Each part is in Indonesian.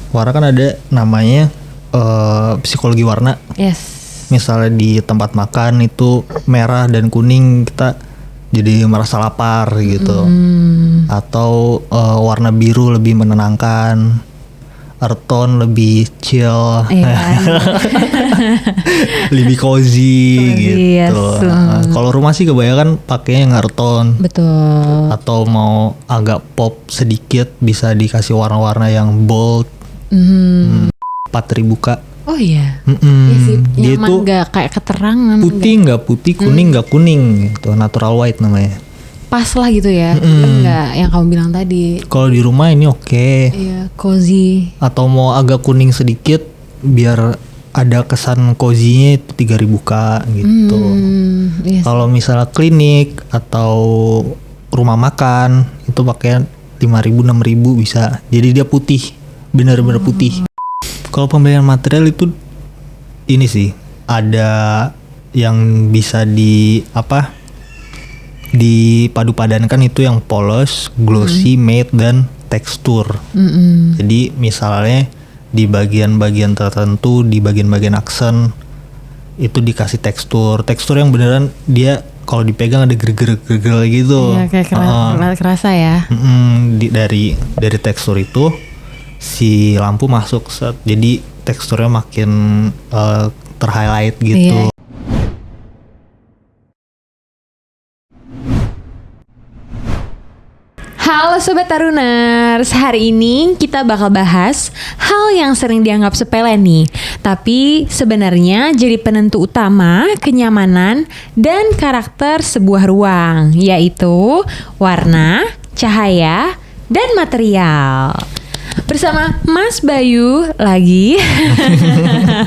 Warna kan ada namanya psikologi warna. Yes. Misalnya di tempat makan itu merah dan kuning, kita jadi merasa lapar gitu. Atau warna biru lebih menenangkan, earth tone lebih chill, lebih cozy gitu. Yes. Kalau rumah sih kebanyakan pakainya yang earth tone. Betul. Atau mau agak pop sedikit bisa dikasih warna-warna yang bold. 4.000 Kak. Oh iya. Iya sih, dia nyaman itu nggak kayak keterangan. putih nggak putih, kuning nggak kuning gitu, natural white namanya. Pas lah gitu ya. Enggak yang kamu bilang tadi. Kalau di rumah ini oke. Iya, cozy. Atau mau agak kuning sedikit biar ada kesan cozy-nya itu 3.000 Kak gitu. Yes. Kalau misalnya klinik atau rumah makan itu pakai 5.000 6.000 bisa. Jadi dia putih, benar-benar putih. Kalau pembelian material itu ini sih ada yang bisa dipadu-padankan itu yang polos, glossy, matte dan tekstur. Jadi misalnya di bagian-bagian tertentu, di bagian-bagian aksen itu dikasih tekstur yang beneran dia kalau dipegang ada gerger-gerger gitu. Iya, kayak kerasa ya. Dari tekstur itu si lampu masuk set, jadi teksturnya makin terhighlight gitu. Iya. Halo Sobat Taruners, hari ini kita bakal bahas hal yang sering dianggap sepele nih, tapi sebenarnya jadi penentu utama kenyamanan dan karakter sebuah ruang, yaitu warna, cahaya, dan material. Bersama Mas Bayu lagi.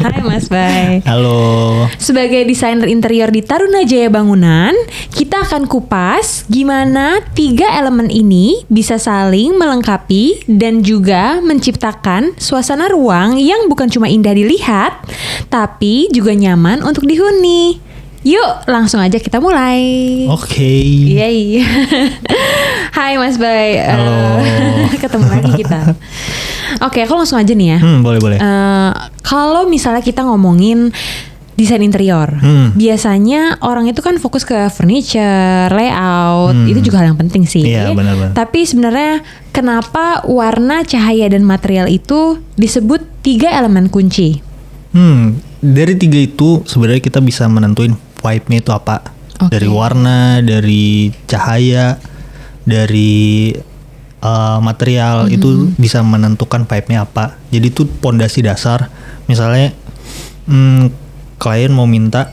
Hai Mas Bay. Halo. Sebagai desainer interior di Taruna Jaya Bangunan, kita akan kupas gimana 3 elemen ini bisa saling melengkapi dan juga menciptakan suasana ruang yang bukan cuma indah dilihat, tapi juga nyaman untuk dihuni. Yuk, langsung aja kita mulai. Oke. Yeay. Hai Mas Bay. Halo. Ketemu lagi kita. Oke, aku langsung aja nih ya. Boleh. Kalau misalnya kita ngomongin desain interior, biasanya orang itu kan fokus ke furniture, layout, itu juga hal yang penting sih. Iya, benar. Tapi sebenarnya kenapa warna, cahaya, dan material itu disebut 3 elemen kunci? Dari 3 itu sebenarnya kita bisa menentuin vibe-nya itu apa. Okay. Dari warna, dari cahaya, dari material itu bisa menentukan vibe-nya apa. Jadi itu pondasi dasar. Misalnya klien mau minta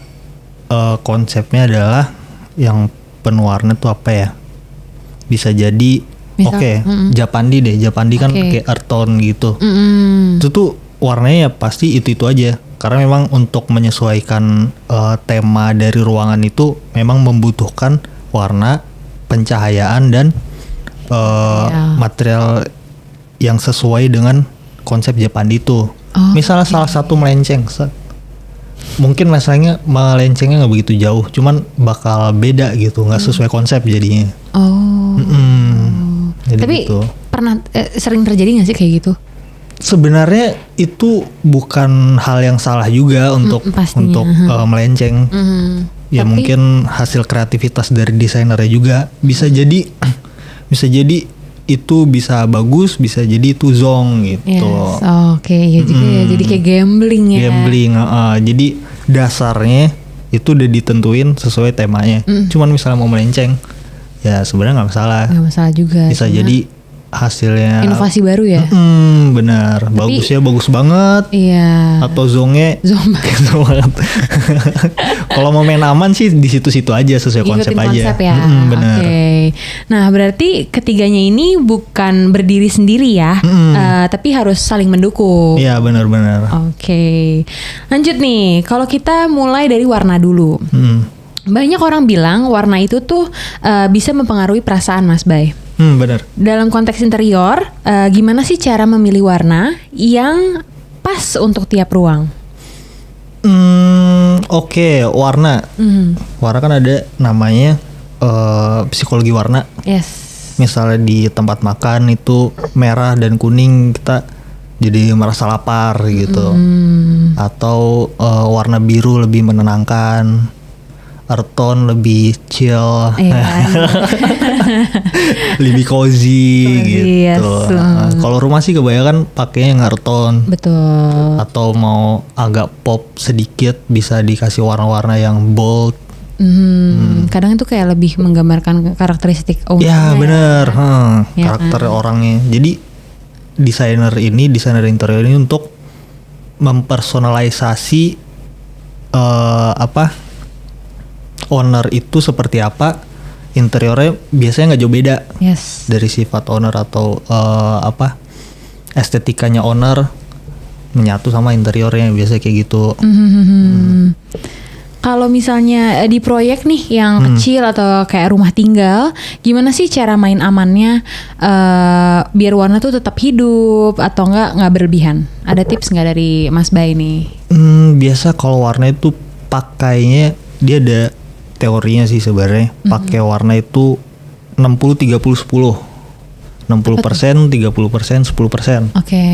konsepnya adalah yang penuh warna itu apa ya? Bisa jadi Japandi deh. Japandi kan kayak earth tone gitu. Itu tuh warnanya ya pasti itu aja. Karena memang untuk menyesuaikan tema dari ruangan itu memang membutuhkan warna, pencahayaan dan material yang sesuai dengan konsep Japandi itu. Misalnya salah satu melenceng, mungkin masalahnya melencengnya nggak begitu jauh, cuman bakal beda gitu, nggak sesuai konsep jadinya. Jadi tapi gitu. Pernah sering terjadi nggak sih kayak gitu? Sebenarnya itu bukan hal yang salah juga untuk melenceng. Ya tapi mungkin hasil kreativitas dari desainernya juga. Bisa jadi itu bisa bagus, bisa jadi itu zong gitu. Yes. Oke, ya juga ya. Jadi kayak gambling ya. Jadi dasarnya itu udah ditentuin sesuai temanya. Cuman misalnya mau melenceng, ya sebenarnya nggak masalah. Nggak masalah juga. Bisa jadi hasilnya inovasi baru ya. Benar. Tapi, bagusnya bagus banget. Iya. Atau zongnya banget. Kalau mau main aman sih di situ-situ aja sesuai konsep aja. Ya. Benar. Okay. Nah, berarti ketiganya ini bukan berdiri sendiri ya, tapi harus saling mendukung. Iya, benar-benar. Oke. Lanjut nih, kalau kita mulai dari warna dulu. Banyak orang bilang warna itu tuh bisa mempengaruhi perasaan Mas Bay. Benar. Dalam konteks interior, gimana sih cara memilih warna yang pas untuk tiap ruang? Oke, warna. Warna kan ada namanya psikologi warna. Yes. Misalnya di tempat makan itu merah dan kuning, kita jadi merasa lapar gitu. Atau warna biru lebih menenangkan, earth tone lebih chill, Iya. lebih cozy Yes. gitu. Kalau rumah sih kebanyakan pakainya yang earth tone. Betul. Atau mau agak pop sedikit bisa dikasih warna-warna yang bold. Kadang itu kayak lebih menggambarkan karakteristik ownernya. Ya bener, Ya karakter kan? orangnya. Jadi desainer interior ini untuk mempersonalisasi owner itu seperti apa, interiornya biasanya nggak jauh beda Yes. dari sifat owner atau estetikanya owner menyatu sama interiornya biasanya kayak gitu. Kalau misalnya di proyek nih yang kecil atau kayak rumah tinggal, gimana sih cara main amannya biar warna tuh tetap hidup atau nggak berlebihan? Ada tips nggak dari Mas Bay nih? Biasa kalau warna itu pakainya dia ada teorinya sih sebenarnya. Pakai warna itu 60 30 10. 60%, 30%, 10%. Oke.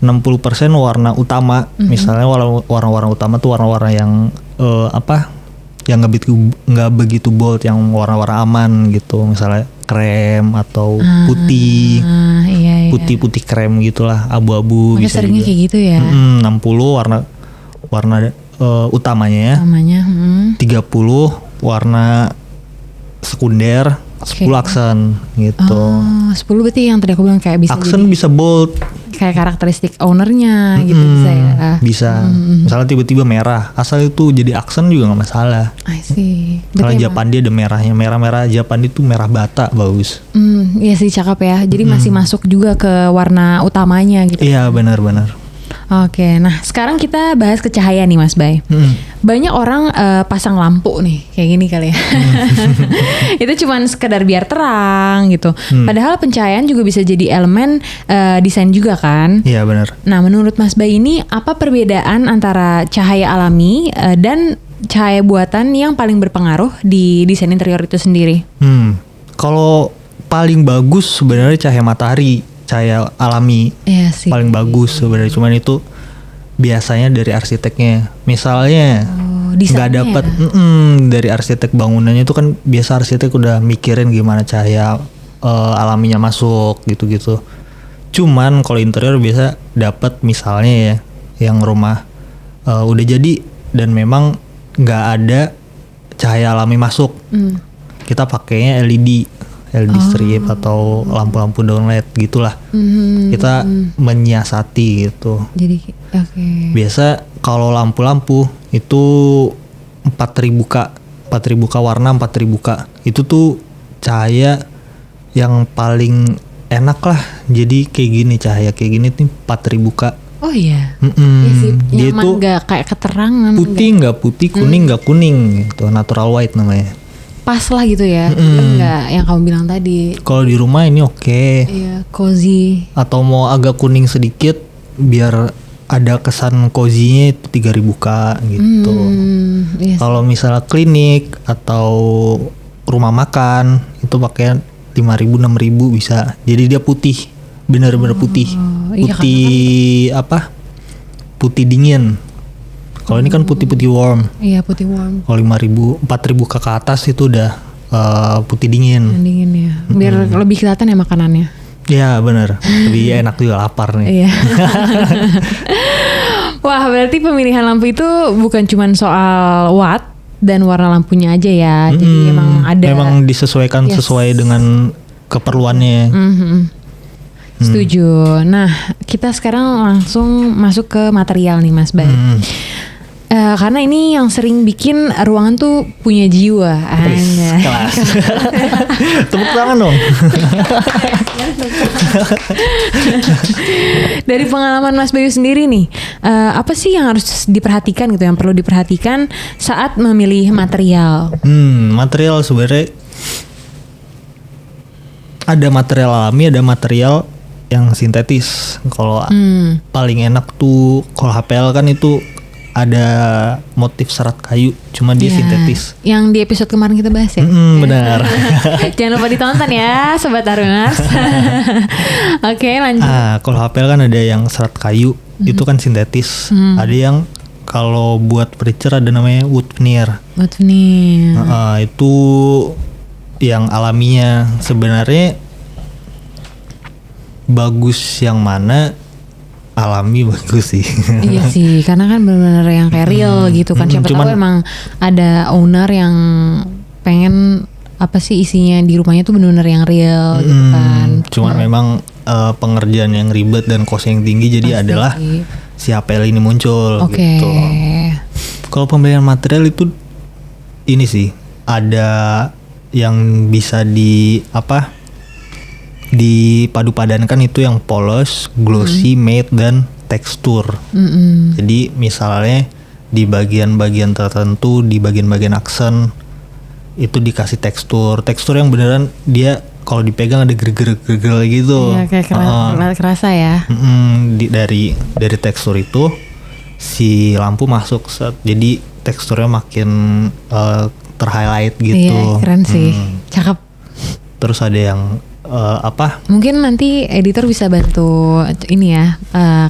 60% warna utama, misalnya warna-warna utama tuh warna-warna yang yang nggak begitu bold, yang warna-warna aman gitu, misalnya krem atau putih, Iya. putih krem gitulah, abu-abu Makanya bisa seringnya juga. kayak gitu ya. 60 warna utamanya, Namanya. 30 warna sekunder, 10 aksen gitu. 10 berarti yang tadi aku bilang kayak bisa Aksen bisa bold, kayak karakteristik ownernya gitu bisa ya. bisa. Misalnya tiba-tiba merah, asal itu jadi aksen juga nggak masalah. I see. Kalau Berarti Japan dia ada merahnya, merah Japan itu merah bata, bagus. iya sih cakep ya. Jadi masih masuk juga ke warna utamanya gitu. Iya benar-benar. Oke, nah sekarang kita bahas ke cahaya nih Mas Bay. Banyak orang pasang lampu nih, kayak gini kali ya. Itu cuman sekedar biar terang gitu. Padahal pencahayaan juga bisa jadi elemen desain juga kan. Iya benar. Nah menurut Mas Bay ini apa perbedaan antara cahaya alami dan cahaya buatan yang paling berpengaruh di desain interior itu sendiri? Kalau paling bagus sebenarnya cahaya matahari, cahaya alami. Iya sih. Paling bagus sebenarnya, cuman itu biasanya dari arsiteknya. Misalnya nggak desainnya dapat ya? dari arsitek bangunannya itu kan biasa arsitek udah mikirin gimana cahaya alaminya masuk gitu-gitu. Cuman kalau interior biasa dapat misalnya ya yang rumah udah jadi dan memang nggak ada cahaya alami masuk. Kita pakainya LED strip atau lampu-lampu downlight gitulah. Kita menyiasati gitu. Jadi oke. Biasa kalau lampu-lampu itu 4.000 K warna 4.000 K. Itu tuh cahaya yang paling enak lah. Jadi kayak gini, cahaya kayak gini nih 4.000 K. Oh iya. Iya sih, Dia nyaman tuh nggak kayak keterangan. putih nggak putih, kuning nggak kuning gitu. Natural white namanya. Pas lah gitu ya. Enggak yang kamu bilang tadi. Kalau di rumah ini oke. Iya, cozy. Atau mau agak kuning sedikit biar ada kesan cozy-nya itu 3.000 K gitu. Iya sih. Kalau misalnya klinik atau rumah makan itu pakai 5.000 6.000 bisa. Jadi dia putih, benar-benar putih. iya, Putih apa? Putih dingin. Kalau ini kan putih-putih warm. Iya, putih warm. Kalau 5.000 4.000 ke atas itu udah putih dingin. Yang dingin ya. Biar lebih kelihatan ya makanannya. Ya benar. Lebih enak juga, lapar nih. Iya. Wah, berarti pemilihan lampu itu bukan cuma soal watt dan warna lampunya aja ya. Jadi emang ada. Memang disesuaikan sesuai dengan keperluannya. Setuju. Nah, kita sekarang langsung masuk ke material nih Mas Bay. Karena ini yang sering bikin ruangan tuh punya jiwa. Kelas. Tepuk tangan dong. Dari pengalaman Mas Bayu sendiri nih, apa sih yang harus diperhatikan gitu, yang perlu diperhatikan saat memilih material? Material sebenarnya ada material alami, ada material yang sintetis. Kalau paling enak tuh kalau HPL kan itu ada motif serat kayu, cuma dia Ya, sintetis. Yang di episode kemarin kita bahas ya. Benar. Jangan lupa ditonton ya Sobat Arunars. Oke, lanjut. Kalau HPL kan ada yang serat kayu, itu kan sintetis. Ada yang kalau buat preacher ada namanya wood veneer. Buat nih. Itu yang alaminya. Sebenarnya bagus yang mana? Alami bagus sih. Iya sih, karena kan benar-benar yang kayak real gitu kan. Siapa tahu emang ada owner yang pengen apa sih isinya di rumahnya tuh benar-benar yang real gitu kan. Cuman memang pengerjaan yang ribet dan cost yang tinggi, jadi adalah si HPL ini muncul gitu. Kalau pembelian material itu ini sih ada yang bisa dipadu-padankan, itu yang polos, glossy, matte, dan tekstur. Jadi misalnya di bagian-bagian tertentu, di bagian-bagian aksen itu dikasih tekstur yang beneran dia kalau dipegang ada gerger-gerger gitu. Iya, kayak kerasa ya. Dari tekstur itu si lampu masuk set, jadi teksturnya makin terhighlight gitu. Iya, keren sih. Cakep. Terus ada yang mungkin nanti editor bisa bantu ini ya,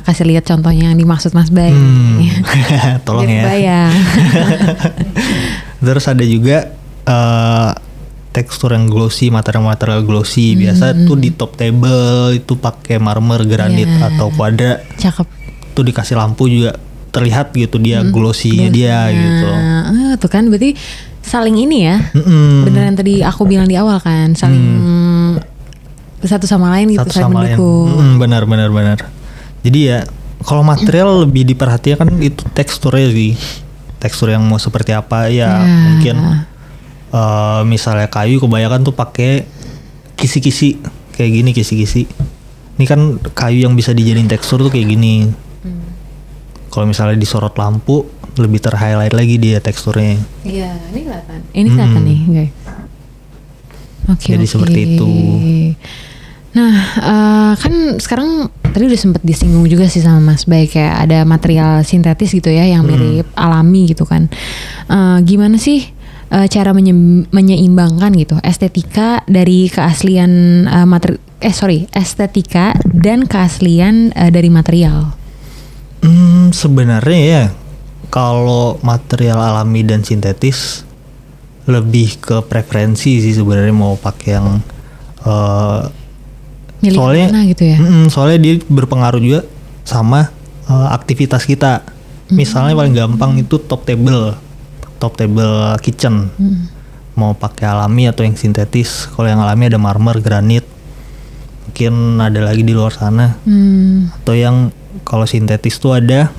kasih lihat contohnya yang dimaksud Mas Bay. Tolong ya. Bayang. Terus ada juga tekstur yang glossy, material glossy. Biasa tuh di top table itu pakai marmer, granit atau kuadra. Cakep. Tuh dikasih lampu juga terlihat gitu dia glossy-nya dia gitu. Tuh kan berarti saling ini ya. Beneran tadi aku bilang di awal kan, saling satu sama lain gitu, satu sama lain. Benar. Jadi ya kalau material lebih diperhatikan itu teksturnya sih. Tekstur yang mau seperti apa ya. Mungkin misalnya kayu kebanyakan tuh pakai kisi-kisi kayak gini, kisi-kisi. Ini kan kayu yang bisa dijadiin tekstur tuh kayak gini. Kalau misalnya disorot lampu lebih terhighlight lagi dia teksturnya. Iya, ini kelihatan. Ini kelihatan nih, guys. Oke. Jadi seperti itu. Nah, kan sekarang tadi udah sempet disinggung juga sih sama Mas Bay, kayak ada material sintetis gitu ya yang mirip alami gitu kan. Gimana sih cara menyeimbangkan gitu estetika dari keaslian estetika dan keaslian dari material? Sebenarnya ya kalau material alami dan sintetis lebih ke preferensi sih sebenarnya mau pakai yang milih soalnya mana gitu ya. Soalnya dia berpengaruh juga sama aktivitas kita. Misalnya paling gampang itu top table kitchen. Mau pakai alami atau yang sintetis. Kalau yang alami ada marmer, granit. Mungkin ada lagi di luar sana. Atau yang kalau sintetis tuh ada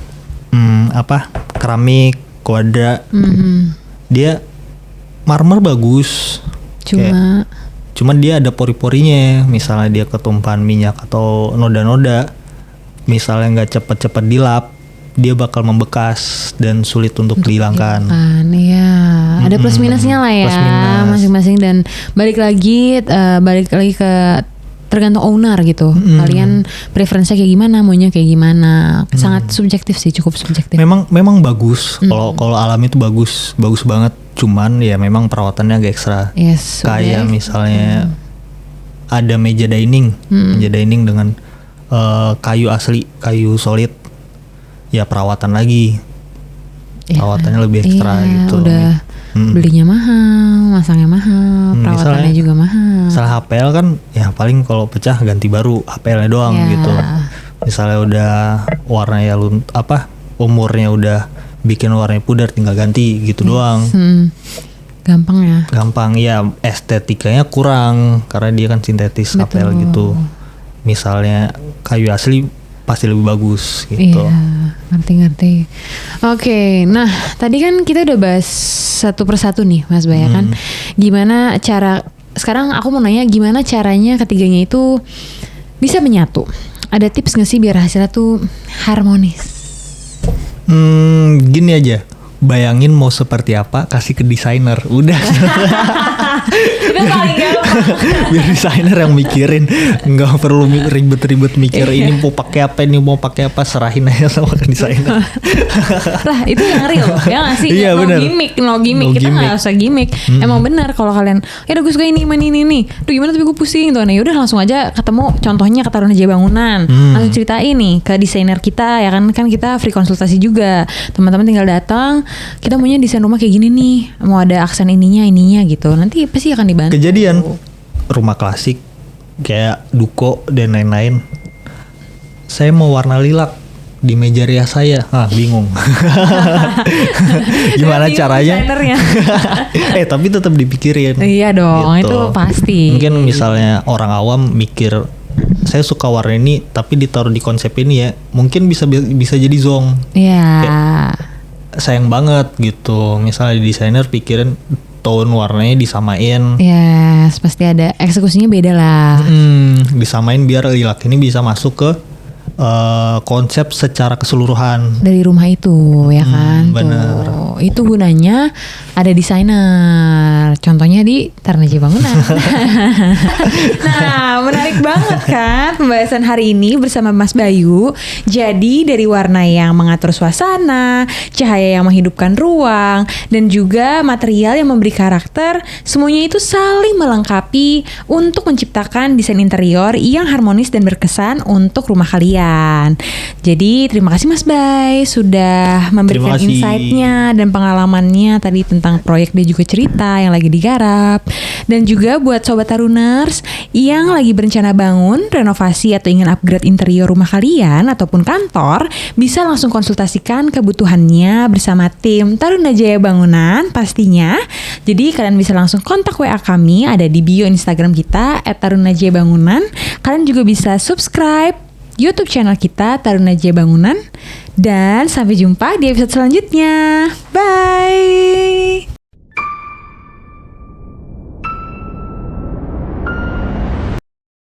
keramik, kuadra. Dia marmer bagus. Cuma dia ada pori-porinya, misalnya dia ketumpahan minyak atau noda-noda, misalnya nggak cepet-cepet dilap, dia bakal membekas dan sulit untuk dihilangkan. Iya, ada plus minusnya lah ya, masing-masing, dan balik lagi ke tergantung owner gitu. Kalian preferensinya kayak gimana, maunya kayak gimana. Sangat subjektif sih, cukup subjektif. Memang bagus. Kalau alam itu bagus banget. Cuman ya memang perawatannya agak ekstra. Yes, kayak misalnya ada meja dining dengan kayu asli, kayu solid. Ya perawatan lagi. Perawatannya lebih ekstra gitu. Udah belinya mahal, masangnya mahal, perawatannya juga mahal. Misalnya HPL kan ya paling kalau pecah ganti baru HPL-nya doang gitu. Misalnya udah warnanya umurnya udah bikin warnanya pudar, tinggal ganti gitu doang. Gampang ya. Gampang ya, estetikanya kurang karena dia kan sintetis. HPL gitu. Misalnya kayu asli pasti lebih bagus gitu. Iya, ngerti. Oke, nah tadi kan kita udah bahas satu persatu nih Mas Bay kan. Gimana cara, sekarang aku mau nanya gimana caranya ketiganya itu bisa menyatu. Ada tips gak sih biar hasilnya tuh harmonis? Gini aja, bayangin mau seperti apa, kasih ke desainer, udah. Itu Itu paling gampang. Biar desainer yang mikirin, nggak perlu ribet-ribet mikir ini mau pakai apa, ini mau pakai apa, serahin aja sama ke desainer. Lah itu yang real ya nggak sih? Iya, no bener. gimmick, no gimmick. No Kita gimmick. nggak usah gimmick. Emang benar kalau kalian, ya udah gue suka ini nih. Duh gimana tapi gue pusing tuh. Nah yaudah langsung aja ketemu. Contohnya ke Taruna Jaya Bangunan. Langsung ceritain nih ke desainer kita ya kan kita free konsultasi juga. Teman-teman tinggal datang. Kita maunya desain rumah kayak gini nih. Mau ada aksen ininya gitu. Nanti pasti akan dibantu. Kejadian rumah klasik kayak duko dan lain-lain. Saya mau warna lilac di meja rias saya. Bingung. Gimana Bingung caranya? desainernya. Tapi tetap dipikirin. Iya dong, itu pasti. Mungkin misalnya orang awam mikir saya suka warna ini tapi ditaruh di konsep ini ya. Mungkin bisa jadi zonk. Iya. Sayang banget gitu. Misalnya desainer pikirin tone warnanya disamain. Yes, pasti ada eksekusinya beda lah. Disamain biar lilac ini bisa masuk ke konsep secara keseluruhan Dari rumah itu ya kan. bener. Tuh, itu gunanya ada desainer. Contohnya di Taruna Jaya Bangunan. Nah, menarik banget kan pembahasan hari ini bersama Mas Bayu. Jadi dari warna yang mengatur suasana, cahaya yang menghidupkan ruang, dan juga material yang memberi karakter, semuanya itu saling melengkapi untuk menciptakan desain interior yang harmonis dan berkesan untuk rumah kalian. Jadi terima kasih Mas Bay sudah memberikan Terima kasih. insight-nya dan pengalamannya tadi tentang proyek dia juga cerita yang lagi digarap. Dan juga buat Sobat Taruners yang lagi berencana bangun, renovasi atau ingin upgrade interior rumah kalian ataupun kantor, bisa langsung konsultasikan kebutuhannya bersama tim Taruna Jaya Bangunan pastinya. Jadi kalian bisa langsung kontak WA kami, ada di bio Instagram kita @tarunajaya-bangunan. Kalian juga bisa subscribe YouTube channel kita Taruna Jaya Bangunan. Dan sampai jumpa di episode selanjutnya. Bye.